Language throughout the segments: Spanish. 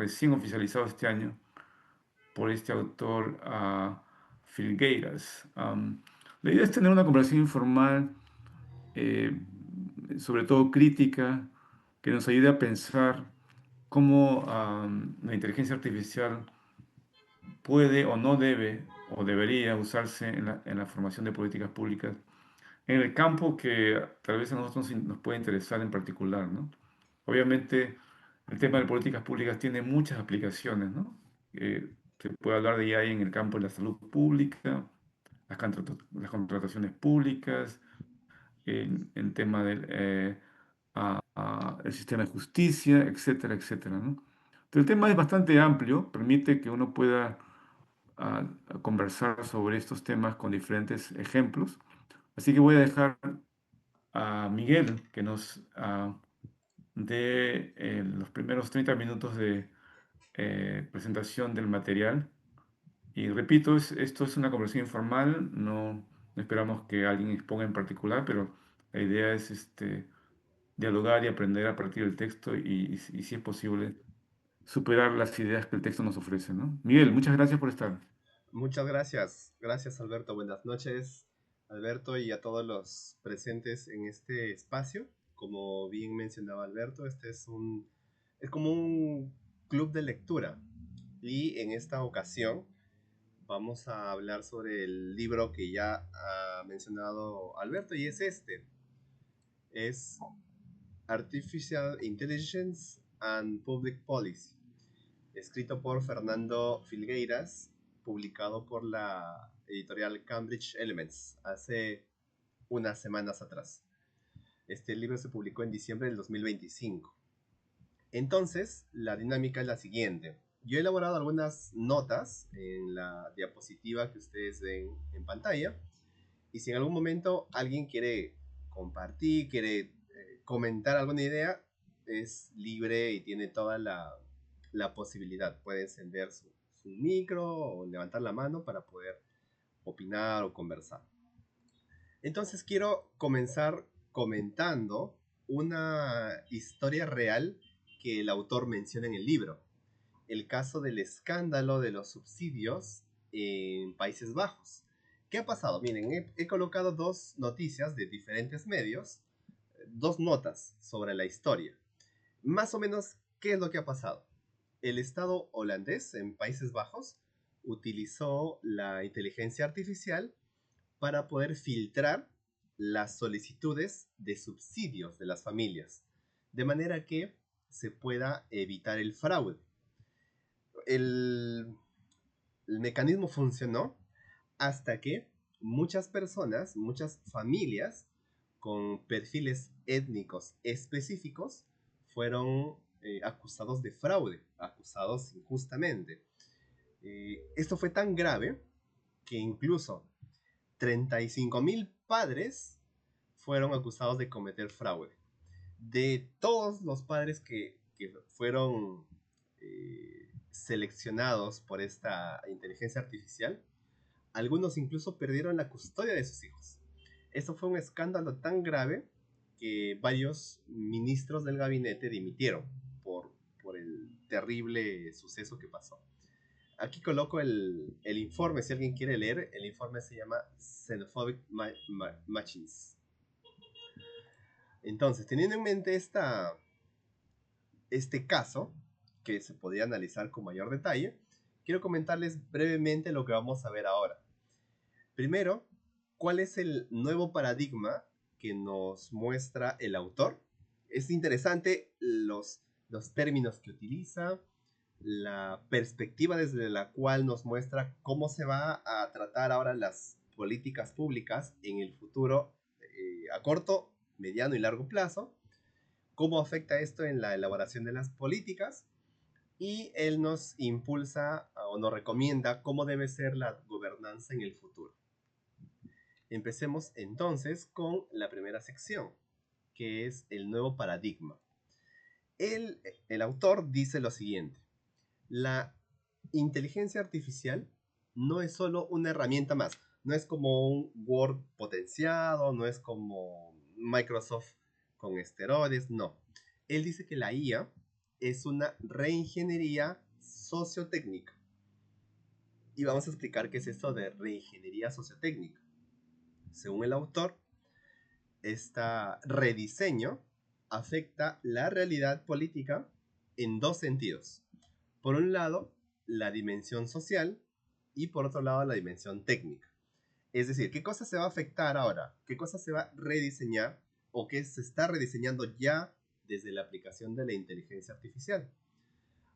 recién oficializado este año por este autor Filgueiras. La idea es tener una conversación informal, eh, sobre todo crítica, que nos ayude a pensar cómo la inteligencia artificial puede o no debe o debería usarse en la formación de políticas públicas en el campo que tal vez a nosotros nos puede interesar en particular, ¿no? Obviamente, el tema de políticas públicas tiene muchas aplicaciones, ¿no? Se puede hablar de AI en el campo de la salud pública, las contrataciones públicas, en tema del el sistema de justicia, etcétera, etcétera, ¿no? Pero el tema es bastante amplio, permite que uno pueda a conversar sobre estos temas con diferentes ejemplos. Así que voy a dejar a Miguel que nos dé los primeros 30 minutos de presentación del material. Y repito, esto es una conversación informal, no esperamos que alguien exponga en particular, pero la idea es dialogar y aprender a partir del texto y si es posible, superar las ideas que el texto nos ofrece, ¿no? Miguel, muchas gracias por estar. Muchas gracias. Gracias, Alberto. Buenas noches, Alberto, y a todos los presentes en este espacio. Como bien mencionaba Alberto, es como un club de lectura. Y en esta ocasión vamos a hablar sobre el libro que ya ha mencionado Alberto, y es este. Es Artificial Intelligence and Public Policy, escrito por Fernando Filgueiras, publicado por la editorial Cambridge Elements hace unas semanas atrás. Este libro se publicó en diciembre del 2025. Entonces, la dinámica es la siguiente. Yo he elaborado algunas notas en la diapositiva que ustedes ven en pantalla, y si en algún momento alguien quiere compartir, quiere comentar alguna idea, es libre y tiene toda la posibilidad. Puede encender su micro o levantar la mano para poder opinar o conversar. Entonces quiero comenzar comentando una historia real que el autor menciona en el libro. El caso del escándalo de los subsidios en Países Bajos. ¿Qué ha pasado? Miren, he colocado dos noticias de diferentes medios, dos notas sobre la historia. Más o menos, ¿qué es lo que ha pasado? El Estado holandés en Países Bajos utilizó la inteligencia artificial para poder filtrar las solicitudes de subsidios de las familias, de manera que se pueda evitar el fraude. El, el mecanismo funcionó hasta que muchas personas, muchas familias con perfiles étnicos específicos fueron acusados de fraude, acusados injustamente. Esto fue tan grave que incluso 35.000 padres fueron acusados de cometer fraude. De todos los padres que fueron seleccionados por esta inteligencia artificial, algunos incluso perdieron la custodia de sus hijos. Esto fue un escándalo tan grave que varios ministros del gabinete dimitieron por el terrible suceso que pasó. Aquí coloco el informe, si alguien quiere leer, el informe se llama Xenophobic Machines. Entonces, teniendo en mente este caso, que se podría analizar con mayor detalle, quiero comentarles brevemente lo que vamos a ver ahora. Primero, ¿cuál es el nuevo paradigma que nos muestra el autor? Es interesante los términos que utiliza, la perspectiva desde la cual nos muestra cómo se va a tratar ahora las políticas públicas en el futuro, a corto, mediano y largo plazo, cómo afecta esto en la elaboración de las políticas, y él nos impulsa o nos recomienda cómo debe ser la gobernanza en el futuro. Empecemos entonces con la primera sección, que es el nuevo paradigma. El autor dice lo siguiente: la inteligencia artificial no es solo una herramienta más, no es como un Word potenciado, no es como Microsoft con esteroides, no. Él dice que la IA es una reingeniería sociotécnica. Y vamos a explicar qué es esto de reingeniería sociotécnica. Según el autor, este rediseño afecta la realidad política en dos sentidos. Por un lado, la dimensión social y por otro lado, la dimensión técnica. Es decir, ¿qué cosa se va a afectar ahora? ¿Qué cosa se va a rediseñar o qué se está rediseñando ya desde la aplicación de la inteligencia artificial?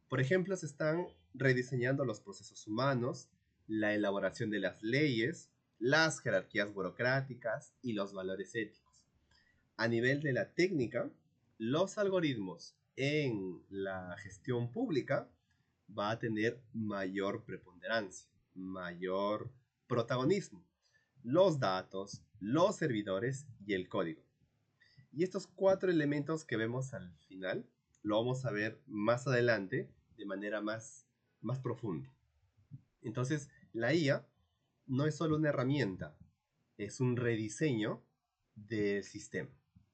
Por ejemplo, se están rediseñando los procesos humanos, la elaboración de las leyes, las jerarquías burocráticas y los valores éticos. A nivel de la técnica, los algoritmos en la gestión pública va a tener mayor preponderancia, mayor protagonismo. Los datos, los servidores y el código. Y estos cuatro elementos que vemos al final lo vamos a ver más adelante de manera más profunda. Entonces, la IA no es solo una herramienta, es un rediseño del sistema.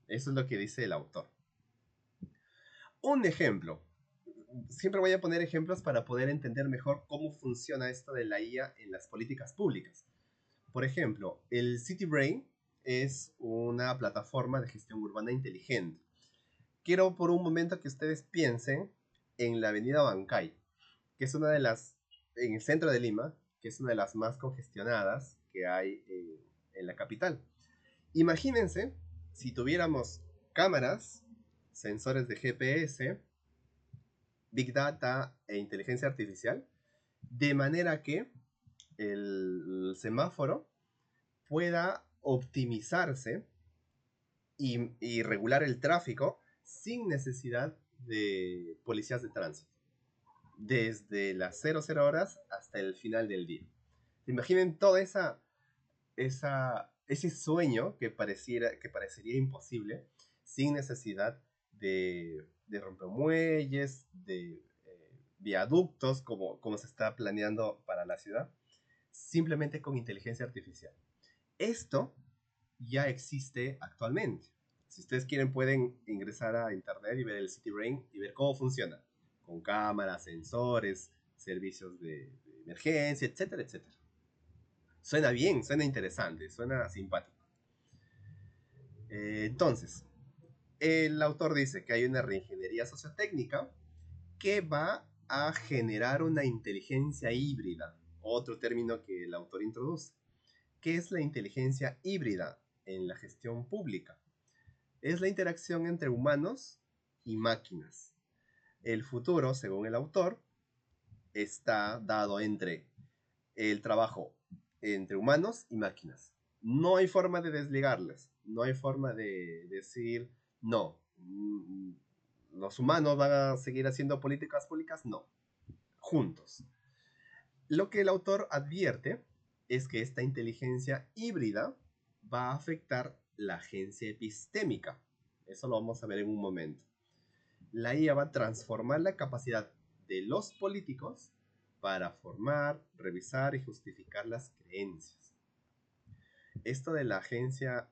Eso es lo que dice el autor. Un ejemplo. Siempre voy a poner ejemplos para poder entender mejor cómo funciona esto de la IA en las políticas públicas. Por ejemplo, el CityBrain es una plataforma de gestión urbana inteligente. Quiero por un momento que ustedes piensen en la avenida Bancay, que es una de las, en el centro de Lima, que es una de las más congestionadas que hay en la capital. Imagínense si tuviéramos cámaras, sensores de GPS, Big Data e inteligencia artificial, de manera que el semáforo pueda optimizarse y regular el tráfico sin necesidad de policías de tránsito, desde las 00 horas hasta el final del día. Imaginen toda ese sueño que parecería imposible sin necesidad de rompemuelles, de viaductos como se está planeando para la ciudad, simplemente con inteligencia artificial. Esto ya existe actualmente. Si ustedes quieren pueden ingresar a internet y ver el CityBrain y ver cómo funciona, con cámaras, sensores, servicios de emergencia, etcétera, etcétera. Suena bien, suena interesante, suena simpático. Entonces, el autor dice que hay una reingeniería sociotécnica que va a generar una inteligencia híbrida, otro término que el autor introduce. ¿Qué es la inteligencia híbrida en la gestión pública? Es la interacción entre humanos y máquinas. El futuro, según el autor, está dado entre el trabajo entre humanos y máquinas. No hay forma de desligarlas, no hay forma de decir, no, los humanos van a seguir haciendo políticas públicas, no, juntos. Lo que el autor advierte es que esta inteligencia híbrida va a afectar la agencia epistémica. Eso lo vamos a ver en un momento. La IA va a transformar la capacidad de los políticos para formar, revisar y justificar las creencias. Esto de la agencia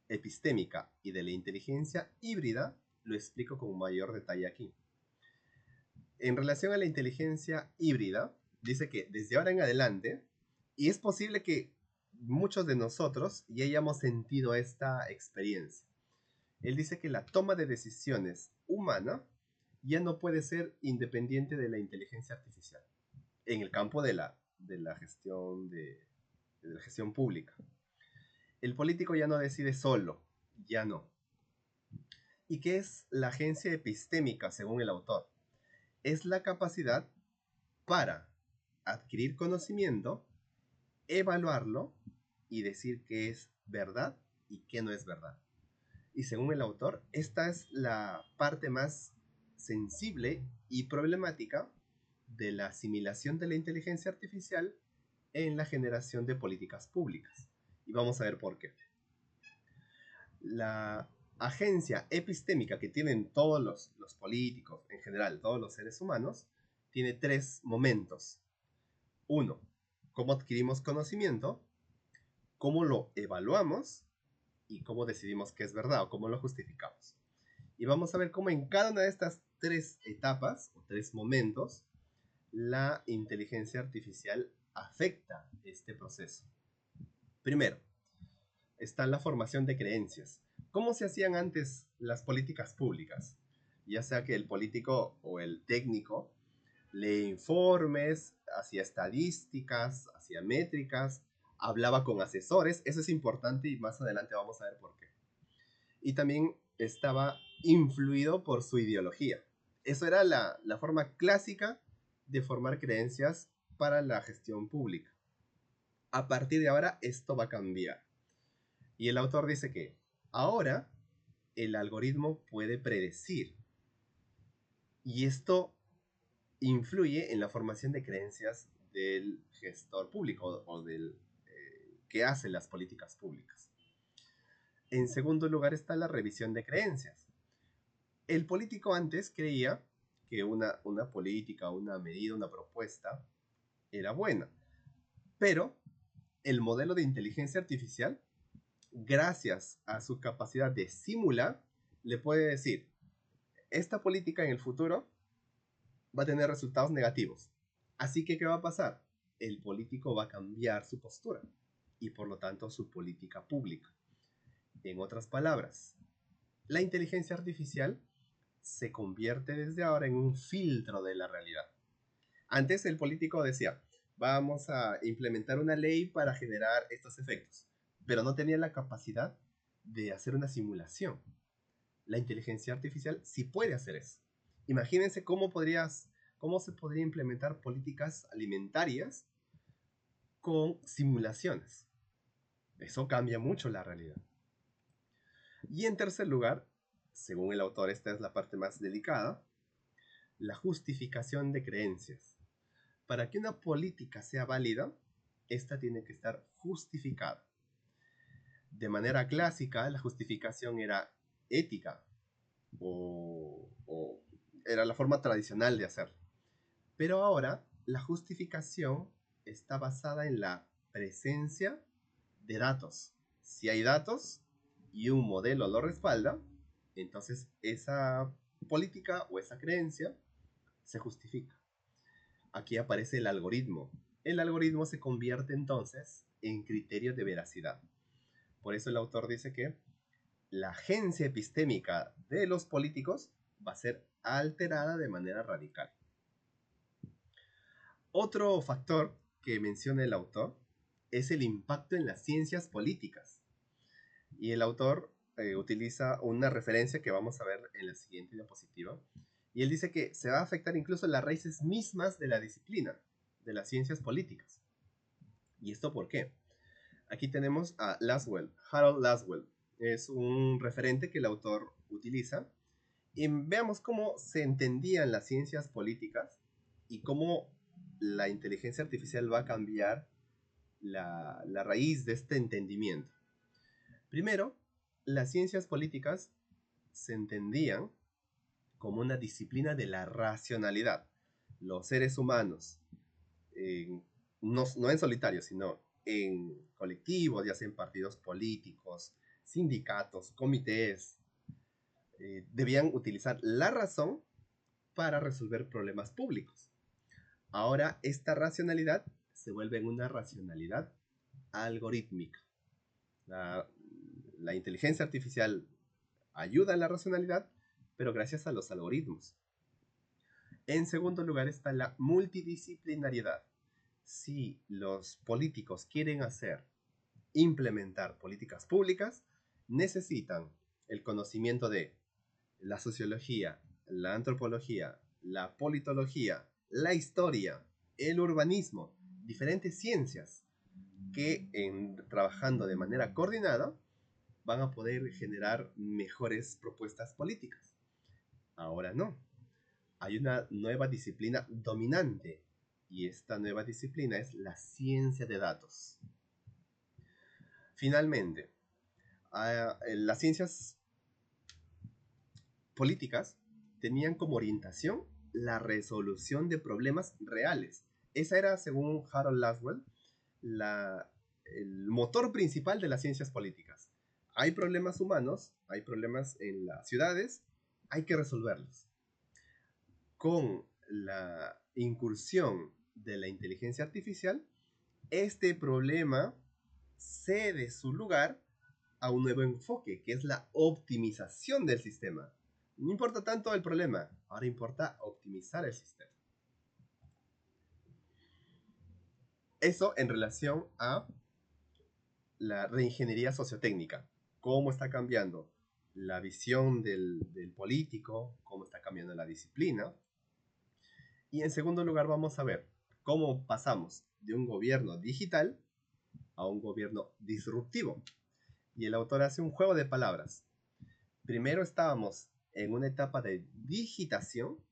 epistémica y de la inteligencia híbrida lo explico con mayor detalle aquí. En relación a la inteligencia híbrida, dice que desde ahora en adelante, y es posible que muchos de nosotros ya hayamos sentido esta experiencia. Él dice que la toma de decisiones humana ya no puede ser independiente de la inteligencia artificial en el campo de la gestión pública. El político ya no decide solo, ya no. ¿Y qué es la agencia epistémica según el autor? Es la capacidad para adquirir conocimiento, evaluarlo y decir qué es verdad y qué no es verdad. Y según el autor, esta es la parte más sensible y problemática de la asimilación de la inteligencia artificial en la generación de políticas públicas. Y vamos a ver por qué. La agencia epistémica que tienen todos los políticos, en general, todos los seres humanos, tiene tres momentos. Uno, cómo adquirimos conocimiento, cómo lo evaluamos y cómo decidimos que es verdad o cómo lo justificamos. Y vamos a ver cómo en cada una de estas tres etapas o tres momentos la inteligencia artificial afecta este proceso. Primero, está la formación de creencias. ¿Cómo se hacían antes las políticas públicas? Ya sea que el político o el técnico lee informes, hacía estadísticas, hacía métricas, hablaba con asesores, eso es importante y más adelante vamos a ver por qué. Y también estaba influido por su ideología. Eso era la forma clásica de formar creencias para la gestión pública. A partir de ahora esto va a cambiar. Y el autor dice que ahora el algoritmo puede predecir. Y esto influye en la formación de creencias del gestor público o del que hace las políticas públicas. En segundo lugar está la revisión de creencias. El político antes creía que una política, una medida, una propuesta era buena, pero el modelo de inteligencia artificial, gracias a su capacidad de simular, le puede decir, esta política en el futuro va a tener resultados negativos. Así que, ¿qué va a pasar? El político va a cambiar su postura y por lo tanto su política pública. En otras palabras, la inteligencia artificial se convierte desde ahora en un filtro de la realidad. Antes el político decía, vamos a implementar una ley para generar estos efectos, pero no tenía la capacidad de hacer una simulación. La inteligencia artificial sí puede hacer eso. Imagínense cómo se podría implementar políticas alimentarias con simulaciones. Eso cambia mucho la realidad. Y en tercer lugar, según el autor, esta es la parte más delicada, la justificación de creencias. Para que una política sea válida, esta tiene que estar justificada. De manera clásica, la justificación era ética o era la forma tradicional de hacerlo. Pero ahora la justificación está basada en la presencia de datos. Si hay datos y un modelo lo respalda, entonces esa política o esa creencia se justifica. Aquí aparece el algoritmo. El algoritmo se convierte entonces en criterio de veracidad. Por eso el autor dice que la agencia epistémica de los políticos va a ser alterada de manera radical. Otro factor que menciona el autor es el impacto en las ciencias políticas. Y el autor utiliza una referencia que vamos a ver en la siguiente diapositiva. Y él dice que se va a afectar incluso las raíces mismas de la disciplina, de las ciencias políticas. ¿Y esto por qué? Aquí tenemos a Lasswell, Harold Lasswell. Es un referente que el autor utiliza. Y veamos cómo se entendían las ciencias políticas y cómo la inteligencia artificial va a cambiar la raíz de este entendimiento. Primero, las ciencias políticas se entendían como una disciplina de la racionalidad. Los seres humanos, no en solitario, sino en colectivos, ya sea en partidos políticos, sindicatos, comités, debían utilizar la razón para resolver problemas públicos. Ahora esta racionalidad se vuelve en una racionalidad algorítmica. La inteligencia artificial ayuda a la racionalidad, pero gracias a los algoritmos. En segundo lugar está la multidisciplinariedad. Si los políticos quieren implementar políticas públicas, necesitan el conocimiento de la sociología, la antropología, la politología, la historia, el urbanismo, diferentes ciencias que trabajando de manera coordinada van a poder generar mejores propuestas políticas. Ahora no, hay una nueva disciplina dominante y esta nueva disciplina es la ciencia de datos. Finalmente, las ciencias políticas tenían como orientación la resolución de problemas reales. Esa era, según Harold Lasswell, el motor principal de las ciencias políticas. Hay problemas humanos, hay problemas en las ciudades hay que resolverlos. Con la incursión de la inteligencia artificial, este problema cede su lugar a un nuevo enfoque, que es la optimización del sistema. No importa tanto el problema, ahora importa optimizar el sistema. Eso en relación a la reingeniería sociotécnica. Cómo está cambiando la visión del político, cómo está cambiando la disciplina. Y en segundo lugar vamos a ver cómo pasamos de un gobierno digital a un gobierno disruptivo. Y el autor hace un juego de palabras. Primero estábamos en una etapa de digitación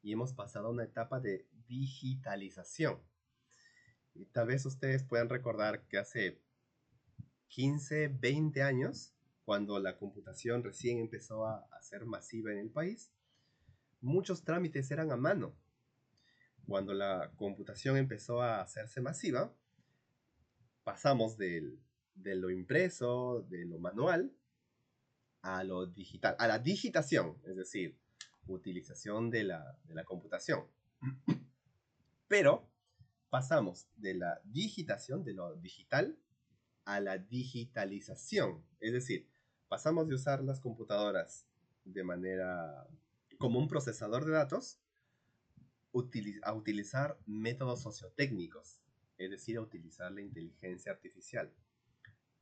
y hemos pasado a una etapa de digitalización. Y tal vez ustedes puedan recordar que hace 15, 20 años, cuando la computación recién empezó a ser masiva en el país, muchos trámites eran a mano. Cuando la computación empezó a hacerse masiva, pasamos de lo impreso, de lo manual, a lo digital, a la digitación, es decir, utilización de la computación. Pero pasamos de la digitación, de lo digital, a la digitalización. Es decir, pasamos de usar las computadoras de manera como un procesador de datos a utilizar métodos sociotécnicos, es decir, a utilizar la inteligencia artificial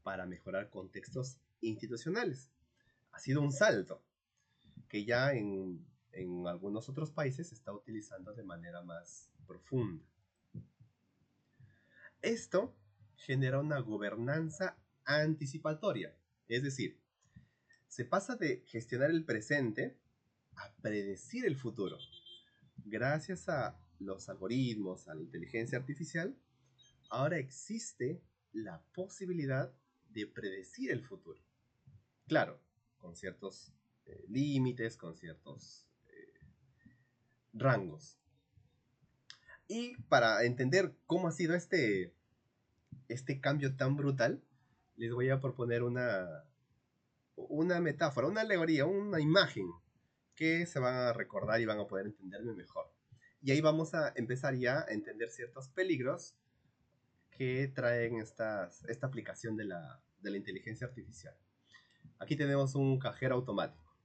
para mejorar contextos institucionales. Ha sido un salto que ya en algunos otros países se está utilizando de manera más profunda. Esto genera una gobernanza anticipatoria, es decir, se pasa de gestionar el presente a predecir el futuro. Gracias a los algoritmos, a la inteligencia artificial, ahora existe la posibilidad de predecir el futuro. Claro, con ciertos límites, con ciertos rangos. Y para entender cómo ha sido este cambio tan brutal, les voy a proponer una metáfora, una alegoría, una imagen que se van a recordar y van a poder entenderme mejor. Y ahí vamos a empezar ya a entender ciertos peligros que traen esta aplicación de la inteligencia artificial. Aquí tenemos un cajero automático.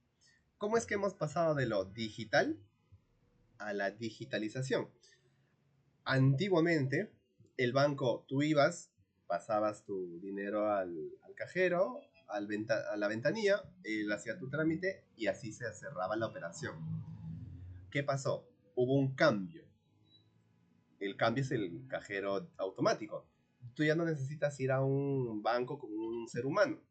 ¿Cómo es que hemos pasado de lo digital a la digitalización? Antiguamente, el banco, tú ibas, pasabas tu dinero al cajero, a la ventanilla, él hacía tu trámite y así se cerraba la operación. ¿Qué pasó? Hubo un cambio. El cambio es el cajero automático. Tú ya no necesitas ir a un banco como un ser humano.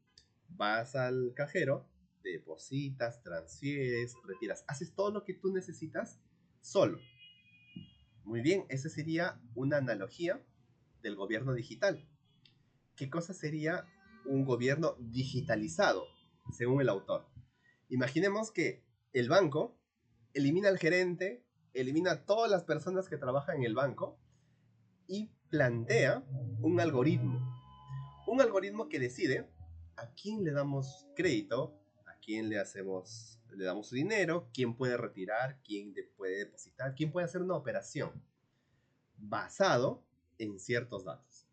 Vas al cajero, depositas, transfieres, retiras, haces todo lo que tú necesitas solo. Muy bien, esa sería una analogía del gobierno digital. ¿Qué cosa sería un gobierno digitalizado, según el autor? Imaginemos que el banco elimina al gerente, elimina a todas las personas que trabajan en el banco y plantea un algoritmo. Un algoritmo que decide a quién le damos crédito, a quién le damos su dinero, quién puede retirar, quién puede depositar, quién puede hacer una operación basado en ciertos datos.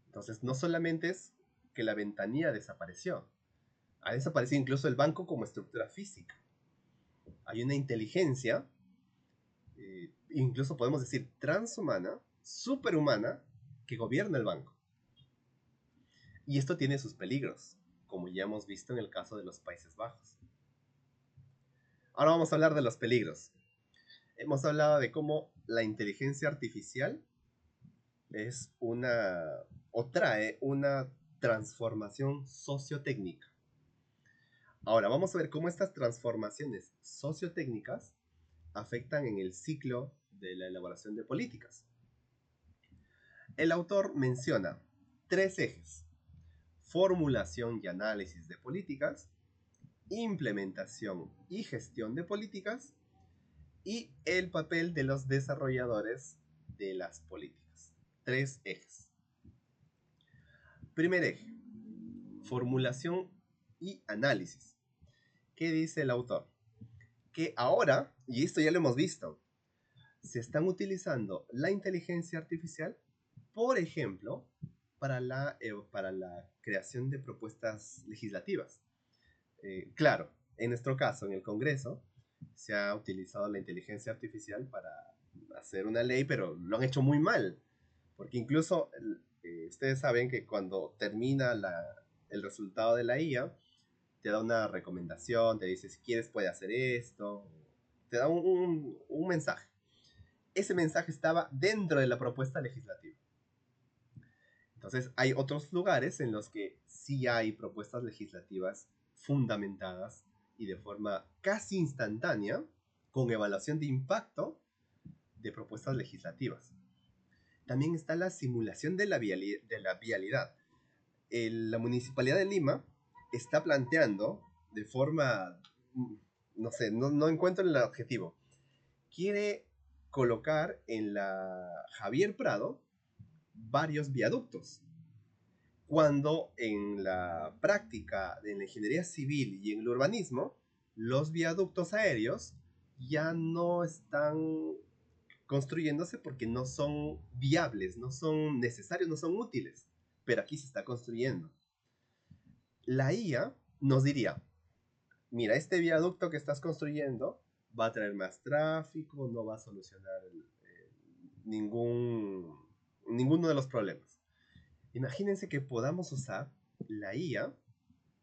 Entonces, no solamente es que la ventanilla desapareció, ha desaparecido incluso el banco como estructura física. Hay una inteligencia, incluso podemos decir transhumana, superhumana, que gobierna el banco. Y esto tiene sus peligros, como ya hemos visto en el caso de los Países Bajos. Ahora vamos a hablar de los peligros. Hemos hablado de cómo la inteligencia artificial es o trae una transformación sociotécnica. Ahora vamos a ver cómo estas transformaciones sociotécnicas afectan en el ciclo de la elaboración de políticas. El autor menciona tres ejes: formulación y análisis de políticas, implementación y gestión de políticas, y el papel de los desarrolladores de las políticas. Tres ejes. Primer eje: formulación y análisis. ¿Qué dice el autor? que ahora, y esto ya lo hemos visto, se están utilizando la inteligencia artificial, por ejemplo, para la creación de propuestas legislativas. Claro, en nuestro caso, en el Congreso, se ha utilizado la inteligencia artificial para hacer una ley, pero lo han hecho muy mal, porque incluso ustedes saben que cuando termina el resultado de la IA, te da una recomendación, te dice si quieres puede hacer esto, te da un mensaje. Ese mensaje estaba dentro de la propuesta legislativa. Entonces hay otros lugares en los que sí hay propuestas legislativas fundamentadas y de forma casi instantánea, con evaluación de impacto de propuestas legislativas. También está la simulación de la vialidad. La Municipalidad de Lima está planteando de forma, no sé, no encuentro el objetivo. Quiere colocar en la Javier Prado varios viaductos, cuando en la práctica de la ingeniería civil y en el urbanismo, los viaductos aéreos ya no están construyéndose porque no son viables, no son necesarios, no son útiles. Pero aquí se está construyendo. La IA nos diría, mira, este viaducto que estás construyendo va a traer más tráfico, no va a solucionar ninguno de los problemas. Imagínense que podamos usar la IA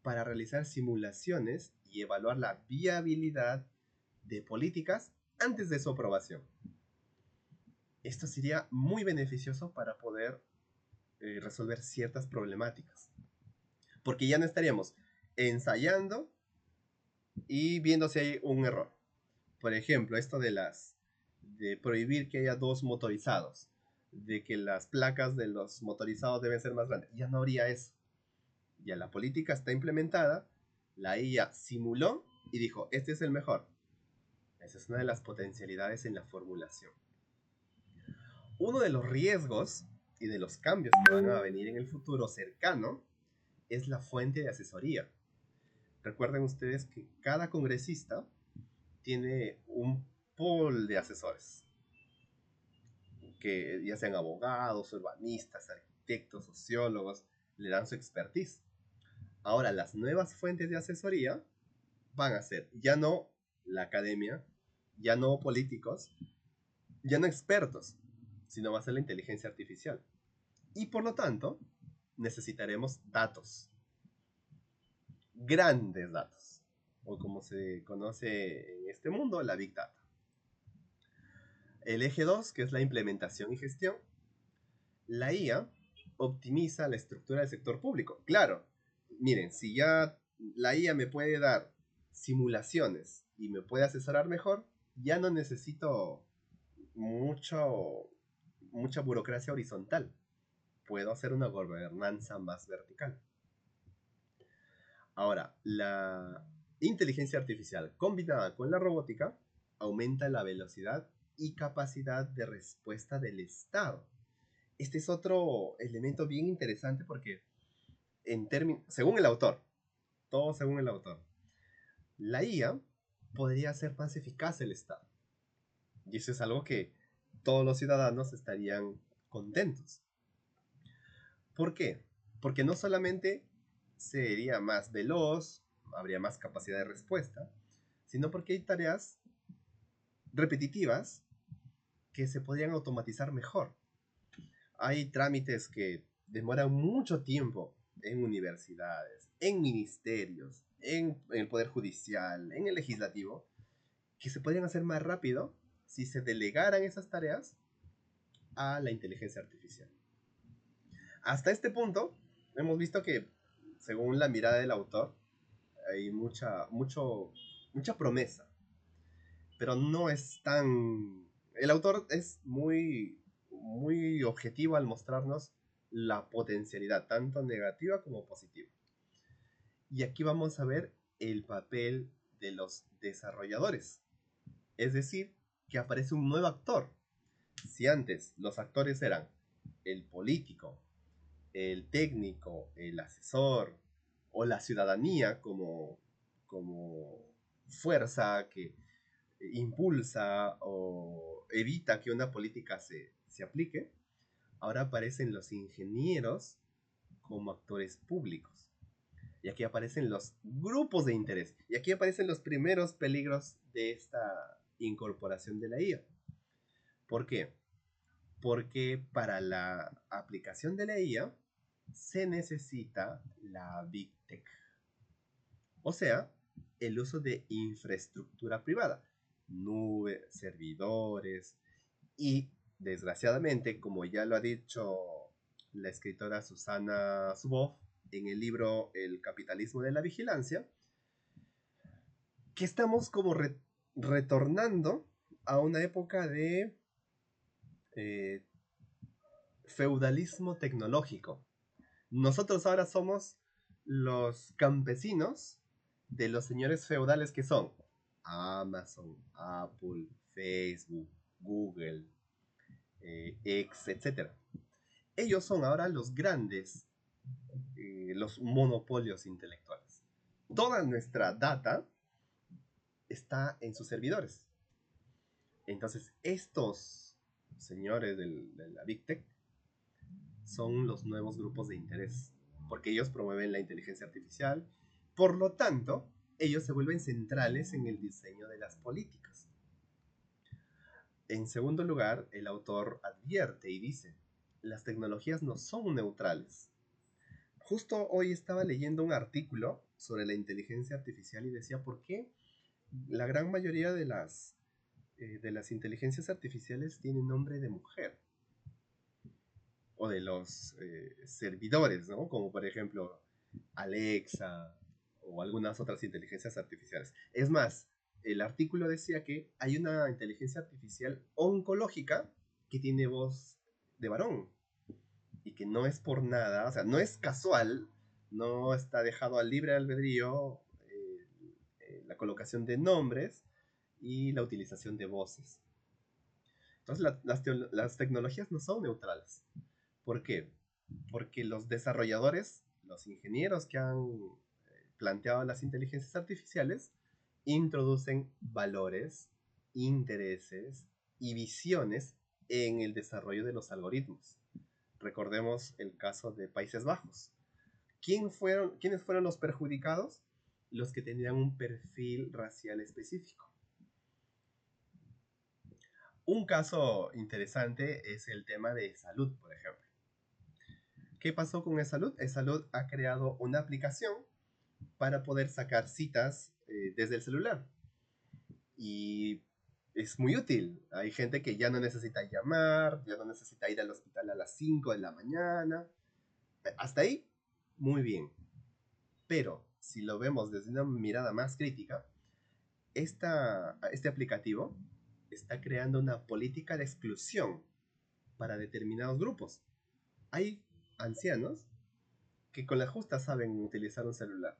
para realizar simulaciones y evaluar la viabilidad de políticas antes de su aprobación. Esto sería muy beneficioso para poder resolver ciertas problemáticas. Porque ya no estaríamos ensayando y viendo si hay un error. Por ejemplo, esto de prohibir que haya dos motorizados, de que las placas de los motorizados deben ser más grandes. Ya no habría eso. Ya la política está implementada, la IA simuló y dijo, este es el mejor. Esa es una de las potencialidades en la formulación. Uno de los riesgos y de los cambios que van a venir en el futuro cercano es la fuente de asesoría. Recuerden ustedes que cada congresista tiene un pool de asesores, que ya sean abogados, urbanistas, arquitectos, sociólogos, le dan su expertise. Ahora, las nuevas fuentes de asesoría van a ser ya no la academia, ya no políticos, ya no expertos, sino va a ser la inteligencia artificial. Y por lo tanto, necesitaremos datos, grandes datos, o como se conoce en este mundo, la Big Data. El eje 2, que es la implementación y gestión, la IA optimiza la estructura del sector público. Claro, miren, si ya la IA me puede dar simulaciones y me puede asesorar mejor, ya no necesito mucha burocracia horizontal. Puedo hacer una gobernanza más vertical. Ahora, la inteligencia artificial combinada con la robótica aumenta la velocidad y capacidad de respuesta del Estado. Este es otro elemento bien interesante porque, según el autor, todo según el autor, la IA podría hacer más eficaz el Estado. Y eso es algo que todos los ciudadanos estarían contentos. ¿Por qué? Porque no solamente sería más veloz, habría más capacidad de respuesta, sino porque hay tareas repetitivas que se podrían automatizar mejor. Hay trámites que demoran mucho tiempo en universidades, en ministerios, en el Poder Judicial, en el Legislativo, que se podrían hacer más rápido si se delegaran esas tareas a la inteligencia artificial. Hasta este punto, hemos visto que, según la mirada del autor, hay mucha promesa, pero no es tan... El autor es muy objetivo al mostrarnos la potencialidad, tanto negativa como positiva. Y aquí vamos a ver el papel de los desarrolladores. Es decir, que aparece un nuevo actor. Si antes los actores eran el político, el técnico, el asesor o la ciudadanía como fuerza que impulsa o evita que una política se aplique, ahora aparecen los ingenieros como actores públicos. Y aquí aparecen los grupos de interés. Y aquí aparecen los primeros peligros de esta incorporación de la IA. ¿Por qué? Porque para la aplicación de la IA se necesita la Big Tech. O sea, el uso de infraestructura privada, nube, servidores y, desgraciadamente, como ya lo ha dicho la escritora Susana Zuboff en el libro El capitalismo de la vigilancia, que estamos como retornando a una época de eh, feudalismo tecnológico. Nosotros ahora somos los campesinos de los señores feudales que son Amazon, Apple, Facebook, Google, X, etc. Ellos son ahora los grandes, los monopolios intelectuales. Toda nuestra data está en sus servidores. Entonces, estos señores de la Big Tech son los nuevos grupos de interés, porque ellos promueven la inteligencia artificial, por lo tanto, ellos se vuelven centrales en el diseño de las políticas. En segundo lugar, el autor advierte y dice, las tecnologías no son neutrales. Justo hoy estaba leyendo un artículo sobre la inteligencia artificial y decía por qué la gran mayoría de las inteligencias artificiales tienen nombre de mujer o de los servidores, ¿no? Como por ejemplo Alexa o algunas otras inteligencias artificiales. Es más, el artículo decía que hay una inteligencia artificial oncológica que tiene voz de varón y que no es por nada, o sea, no es casual, no está dejado al libre albedrío la colocación de nombres y la utilización de voces. Entonces las tecnologías no son neutrales. ¿Por qué? Porque los desarrolladores, los ingenieros que han planteado las inteligencias artificiales, introducen valores, intereses y visiones en el desarrollo de los algoritmos. Recordemos el caso de Países Bajos. ¿Quiénes fueron los perjudicados? Los que tenían un perfil racial específico. Un caso interesante es el tema de salud, por ejemplo. ¿Qué pasó con eSalud? eSalud ha creado una aplicación para poder sacar citas desde el celular. Y es muy útil. Hay gente que ya no necesita llamar, ya no necesita ir al hospital a las 5 de la mañana. Hasta ahí, muy bien. Pero si lo vemos desde una mirada más crítica, este aplicativo está creando una política de exclusión para determinados grupos. Hay ancianos que con la justa saben utilizar un celular.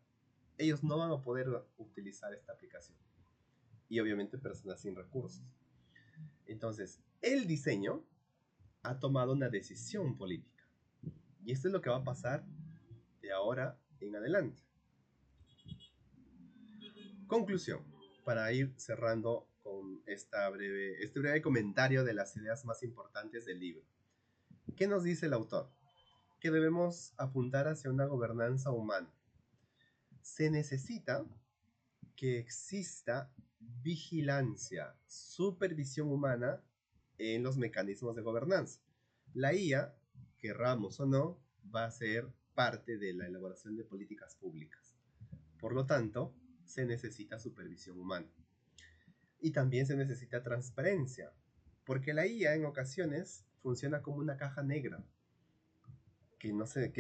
Ellos no van a poder utilizar esta aplicación. Y obviamente personas sin recursos. Entonces, el diseño ha tomado una decisión política. Y esto es lo que va a pasar de ahora en adelante. Conclusión, para ir cerrando con este breve comentario de las ideas más importantes del libro. ¿Qué nos dice el autor? Que debemos apuntar hacia una gobernanza humana. Se necesita que exista vigilancia, supervisión humana en los mecanismos de gobernanza. La IA, querramos o no, va a ser parte de la elaboración de políticas públicas. Por lo tanto, se necesita supervisión humana. Y también se necesita transparencia, porque la IA en ocasiones funciona como una caja negra que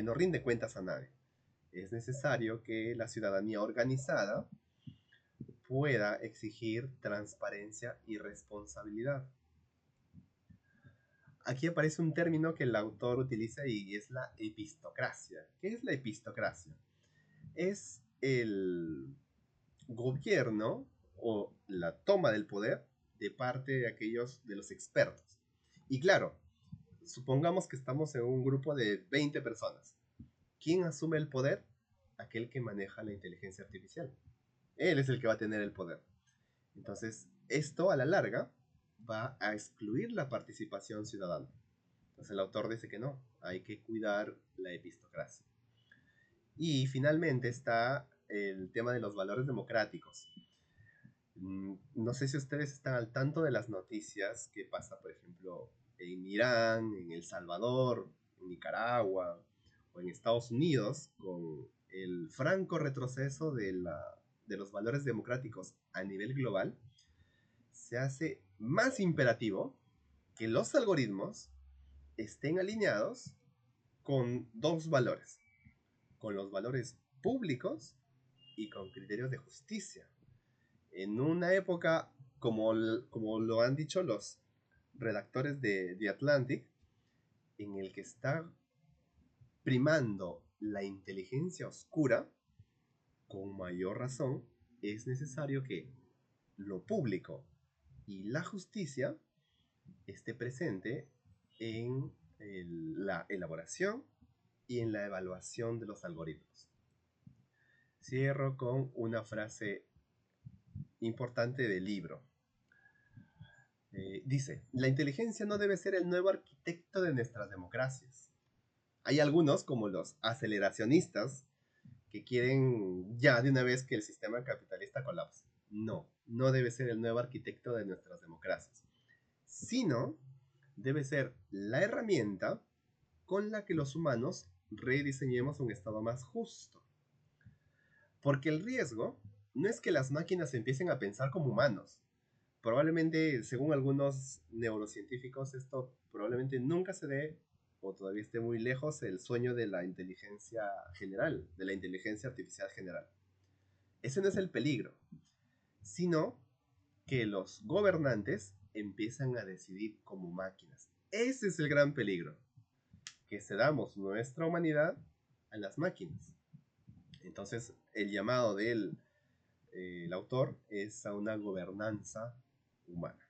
no rinde cuentas a nadie. Es necesario que la ciudadanía organizada pueda exigir transparencia y responsabilidad. Aquí aparece un término que el autor utiliza y es la epistocracia. ¿Qué es la epistocracia? Es el gobierno o la toma del poder de parte de aquellos de los expertos. Y claro, supongamos que estamos en un grupo de 20 personas. ¿Quién asume el poder? Aquel que maneja la inteligencia artificial. Él es el que va a tener el poder. Entonces, Esto a la larga va a excluir la participación ciudadana. Entonces el autor dice que no, hay que cuidar la epistocracia. Y finalmente está el tema de los valores democráticos. No sé si ustedes están al tanto de las noticias que pasa, por ejemplo, en Irán, en El Salvador, en Nicaragua o en Estados Unidos, con el franco retroceso de los valores democráticos a nivel global. Se hace más imperativo que los algoritmos estén alineados con dos valores, con los valores públicos y con criterios de justicia. En una época, como lo han dicho los redactores de The Atlantic, en el que está primando la inteligencia oscura, con mayor razón es necesario que lo público y la justicia esté presente en la elaboración y en la evaluación de los algoritmos. Cierro con una frase importante del libro. Dice, la inteligencia no debe ser el nuevo arquitecto de nuestras democracias. Hay algunos, como los aceleracionistas, que quieren ya de una vez que el sistema capitalista colapse. No, no debe ser el nuevo arquitecto de nuestras democracias, sino debe ser la herramienta con la que los humanos rediseñemos un estado más justo. Porque el riesgo no es que las máquinas empiecen a pensar como humanos. Probablemente, según algunos neurocientíficos, esto probablemente nunca se dé o todavía esté muy lejos el sueño de la inteligencia general, de la inteligencia artificial general. Ese no es el peligro, sino que los gobernantes empiezan a decidir como máquinas. Ese es el gran peligro, que cedamos nuestra humanidad a las máquinas. Entonces, el llamado del el autor es a una gobernanza humana.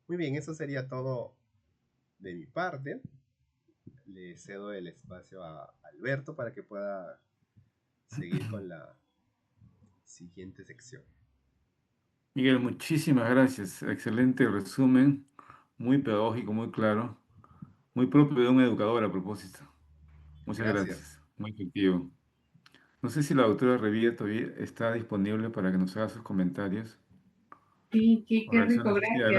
Muy bien, eso sería todo de mi parte. Le cedo el espacio a Alberto para que pueda seguir con la siguiente sección. Miguel, muchísimas gracias. Excelente resumen, muy pedagógico, muy claro, muy propio de un educador a propósito. Muchas Gracias. gracias, muy efectivo. No sé si la doctora Revilla todavía está disponible para que nos haga sus comentarios Sí, o qué rico, reacciones. Sí, gracias. adelante.